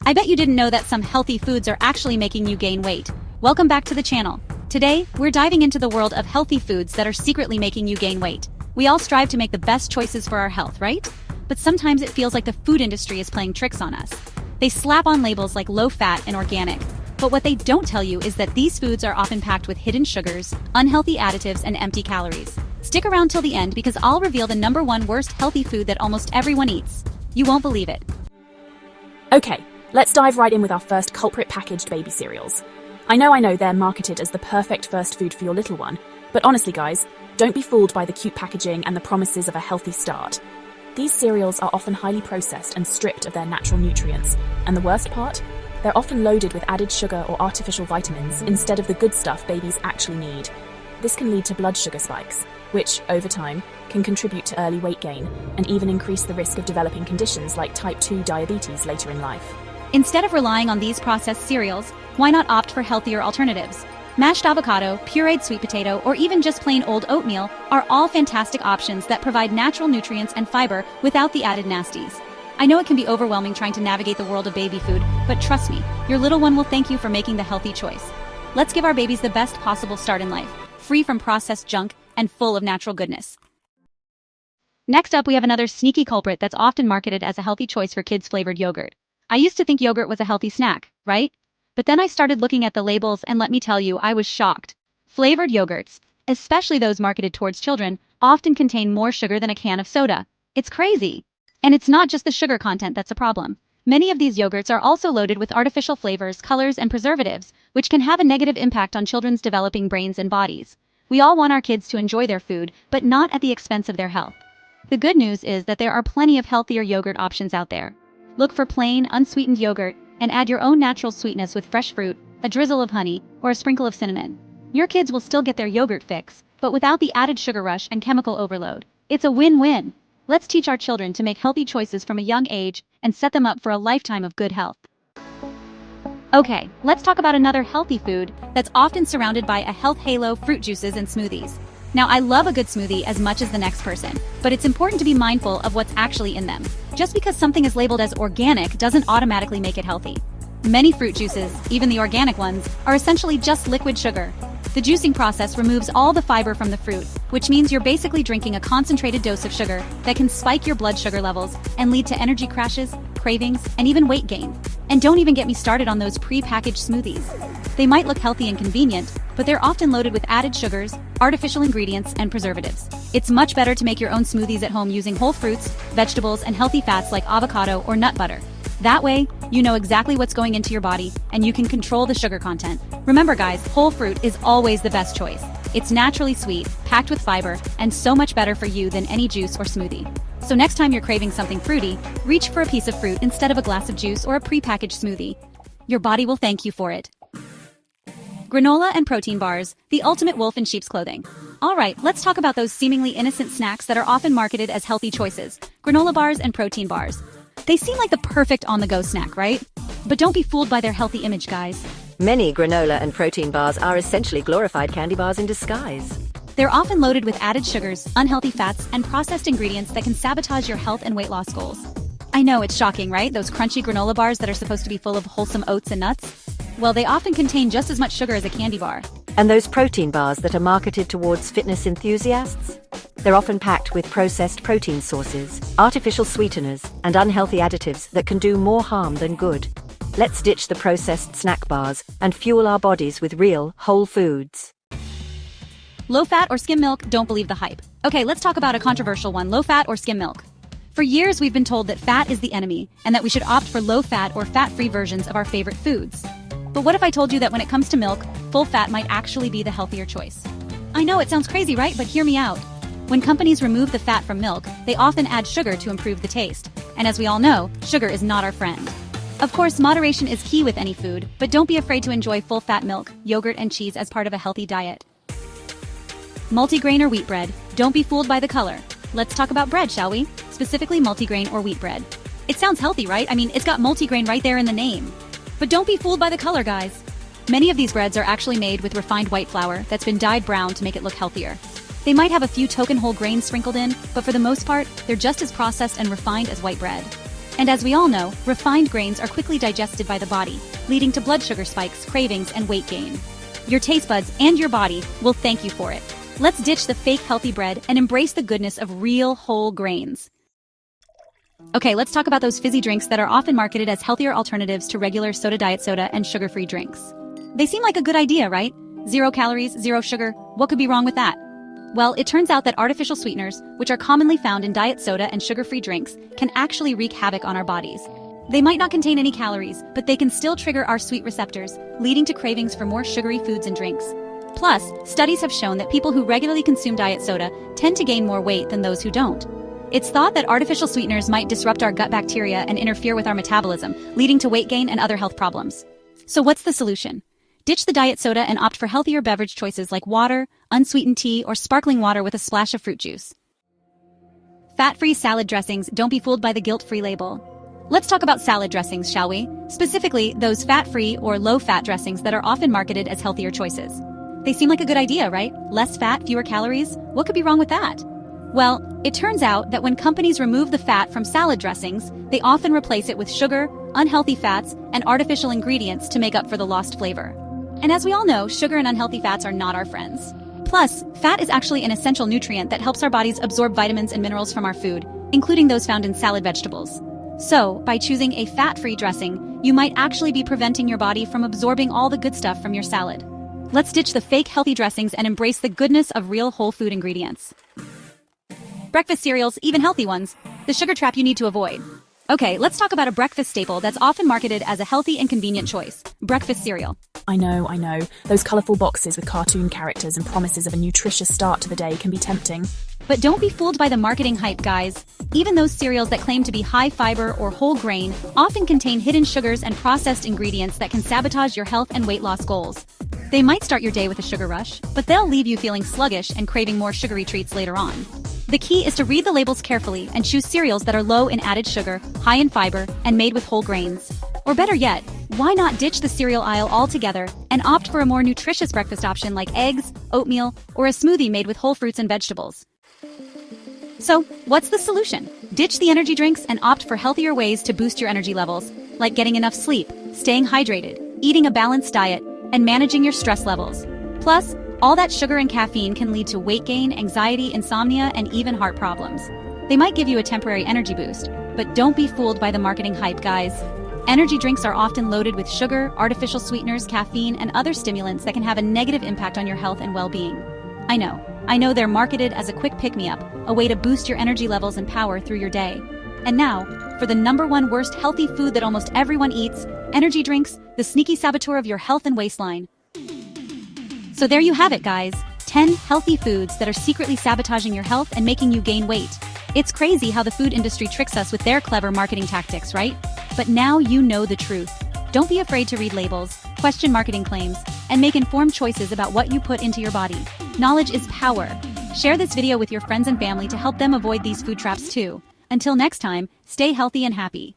I bet you didn't know that some healthy foods are actually making you gain weight. Welcome back to the channel. Today, we're diving into the world of healthy foods that are secretly making you gain weight. We all strive to make the best choices for our health, right? But sometimes it feels like the food industry is playing tricks on us. They slap on labels like low-fat and organic. But what they don't tell you is that these foods are often packed with hidden sugars, unhealthy additives, and empty calories. Stick around till the end because I'll reveal the #1 worst healthy food that almost everyone eats. You won't believe it. Okay, let's dive right in with our first culprit: packaged baby cereals. I know they're marketed as the perfect first food for your little one, but honestly guys, don't be fooled by the cute packaging and the promises of a healthy start. These cereals are often highly processed and stripped of their natural nutrients, and the worst part? They're often loaded with added sugar or artificial vitamins instead of the good stuff babies actually need. This can lead to blood sugar spikes, which, over time, can contribute to early weight gain and even increase the risk of developing conditions like type 2 diabetes later in life. Instead of relying on these processed cereals, why not opt for healthier alternatives? Mashed avocado, pureed sweet potato, or even just plain old oatmeal are all fantastic options that provide natural nutrients and fiber without the added nasties. I know it can be overwhelming trying to navigate the world of baby food, but trust me, your little one will thank you for making the healthy choice. Let's give our babies the best possible start in life, free from processed junk and full of natural goodness. Next up, we have another sneaky culprit that's often marketed as a healthy choice for kids: flavored yogurt. I used to think yogurt was a healthy snack, right? But then I started looking at the labels and let me tell you, I was shocked. Flavored yogurts, especially those marketed towards children, often contain more sugar than a can of soda. It's crazy. And it's not just the sugar content that's a problem. Many of these yogurts are also loaded with artificial flavors, colors, and preservatives, which can have a negative impact on children's developing brains and bodies. We all want our kids to enjoy their food, but not at the expense of their health. The good news is that there are plenty of healthier yogurt options out there. Look for plain, unsweetened yogurt, and add your own natural sweetness with fresh fruit, a drizzle of honey, or a sprinkle of cinnamon. Your kids will still get their yogurt fix, but without the added sugar rush and chemical overload. It's a win-win. Let's teach our children to make healthy choices from a young age and set them up for a lifetime of good health. Okay, let's talk about another healthy food that's often surrounded by a health halo: fruit juices and smoothies. Now, I love a good smoothie as much as the next person, but it's important to be mindful of what's actually in them. Just because something is labeled as organic doesn't automatically make it healthy. Many fruit juices, even the organic ones, are essentially just liquid sugar. The juicing process removes all the fiber from the fruit, which means you're basically drinking a concentrated dose of sugar that can spike your blood sugar levels and lead to energy crashes, cravings, and even weight gain. And don't even get me started on those pre-packaged smoothies. They might look healthy and convenient, but they're often loaded with added sugars, artificial ingredients, and preservatives. It's much better to make your own smoothies at home using whole fruits, vegetables, and healthy fats like avocado or nut butter. That way, you know exactly what's going into your body, and you can control the sugar content. Remember guys, whole fruit is always the best choice. It's naturally sweet, packed with fiber, and so much better for you than any juice or smoothie. So next time you're craving something fruity, reach for a piece of fruit instead of a glass of juice or a pre-packaged smoothie. Your body will thank you for it. Granola and protein bars, the ultimate wolf in sheep's clothing. Alright, let's talk about those seemingly innocent snacks that are often marketed as healthy choices: granola bars and protein bars. They seem like the perfect on-the-go snack, right? But don't be fooled by their healthy image, guys. Many granola and protein bars are essentially glorified candy bars in disguise. They're often loaded with added sugars, unhealthy fats, and processed ingredients that can sabotage your health and weight loss goals. I know, it's shocking, right? Those crunchy granola bars that are supposed to be full of wholesome oats and nuts? Well, they often contain just as much sugar as a candy bar. And those protein bars that are marketed towards fitness enthusiasts? They're often packed with processed protein sources, artificial sweeteners, and unhealthy additives that can do more harm than good. Let's ditch the processed snack bars and fuel our bodies with real, whole foods. Low-fat or skim milk? Don't believe the hype. Okay, let's talk about a controversial one: low-fat or skim milk. For years, we've been told that fat is the enemy and that we should opt for low-fat or fat-free versions of our favorite foods. But what if I told you that when it comes to milk, full fat might actually be the healthier choice? I know it sounds crazy, right? But hear me out. When companies remove the fat from milk, they often add sugar to improve the taste. And as we all know, sugar is not our friend. Of course, moderation is key with any food, but don't be afraid to enjoy full-fat milk, yogurt, and cheese as part of a healthy diet. Multigrain or wheat bread? Don't be fooled by the color. Let's talk about bread, shall we? Specifically multigrain or wheat bread. It sounds healthy, right? I mean, it's got multigrain right there in the name. But don't be fooled by the color, guys. Many of these breads are actually made with refined white flour that's been dyed brown to make it look healthier. They might have a few token whole grains sprinkled in, but for the most part, they're just as processed and refined as white bread. And as we all know, refined grains are quickly digested by the body, leading to blood sugar spikes, cravings, and weight gain. Your taste buds and your body will thank you for it. Let's ditch the fake healthy bread and embrace the goodness of real whole grains. Okay, let's talk about those fizzy drinks that are often marketed as healthier alternatives to regular soda, diet soda, and sugar-free drinks. They seem like a good idea, right? 0 calories, 0 sugar. What could be wrong with that? Well, it turns out that artificial sweeteners, which are commonly found in diet soda and sugar-free drinks, can actually wreak havoc on our bodies. They might not contain any calories, but they can still trigger our sweet receptors, leading to cravings for more sugary foods and drinks. Plus, studies have shown that people who regularly consume diet soda tend to gain more weight than those who don't. It's thought that artificial sweeteners might disrupt our gut bacteria and interfere with our metabolism, leading to weight gain and other health problems. So what's the solution? Ditch the diet soda and opt for healthier beverage choices like water, unsweetened tea, or sparkling water with a splash of fruit juice. Fat-free salad dressings, don't be fooled by the guilt-free label. Let's talk about salad dressings, shall we? Specifically, those fat-free or low-fat dressings that are often marketed as healthier choices. They seem like a good idea, right? Less fat, fewer calories? What could be wrong with that? Well, it turns out that when companies remove the fat from salad dressings, they often replace it with sugar, unhealthy fats, and artificial ingredients to make up for the lost flavor. And as we all know, sugar and unhealthy fats are not our friends. Plus, fat is actually an essential nutrient that helps our bodies absorb vitamins and minerals from our food, including those found in salad vegetables. So, by choosing a fat-free dressing, you might actually be preventing your body from absorbing all the good stuff from your salad. Let's ditch the fake healthy dressings and embrace the goodness of real whole food ingredients. Breakfast cereals, even healthy ones, the sugar trap you need to avoid. Okay, let's talk about a breakfast staple that's often marketed as a healthy and convenient choice: breakfast cereal. I know. Those colourful boxes with cartoon characters and promises of a nutritious start to the day can be tempting. But don't be fooled by the marketing hype, guys. Even those cereals that claim to be high fiber or whole grain often contain hidden sugars and processed ingredients that can sabotage your health and weight loss goals. They might start your day with a sugar rush, but they'll leave you feeling sluggish and craving more sugary treats later on. The key is to read the labels carefully and choose cereals that are low in added sugar, high in fiber, and made with whole grains. Or better yet, why not ditch the cereal aisle altogether and opt for a more nutritious breakfast option like eggs, oatmeal, or a smoothie made with whole fruits and vegetables? So, what's the solution? Ditch the energy drinks and opt for healthier ways to boost your energy levels, like getting enough sleep, staying hydrated, eating a balanced diet, and managing your stress levels. Plus, all that sugar and caffeine can lead to weight gain, anxiety, insomnia, and even heart problems. They might give you a temporary energy boost, but don't be fooled by the marketing hype, guys. Energy drinks are often loaded with sugar, artificial sweeteners, caffeine, and other stimulants that can have a negative impact on your health and well-being. I know they're marketed as a quick pick-me-up, a way to boost your energy levels and power through your day. And now, for the #1 worst healthy food that almost everyone eats, energy drinks, the sneaky saboteur of your health and waistline. So there you have it, guys. 10 healthy foods that are secretly sabotaging your health and making you gain weight. It's crazy how the food industry tricks us with their clever marketing tactics, right? But now you know the truth. Don't be afraid to read labels, question marketing claims, and make informed choices about what you put into your body. Knowledge is power. Share this video with your friends and family to help them avoid these food traps too. Until next time, stay healthy and happy.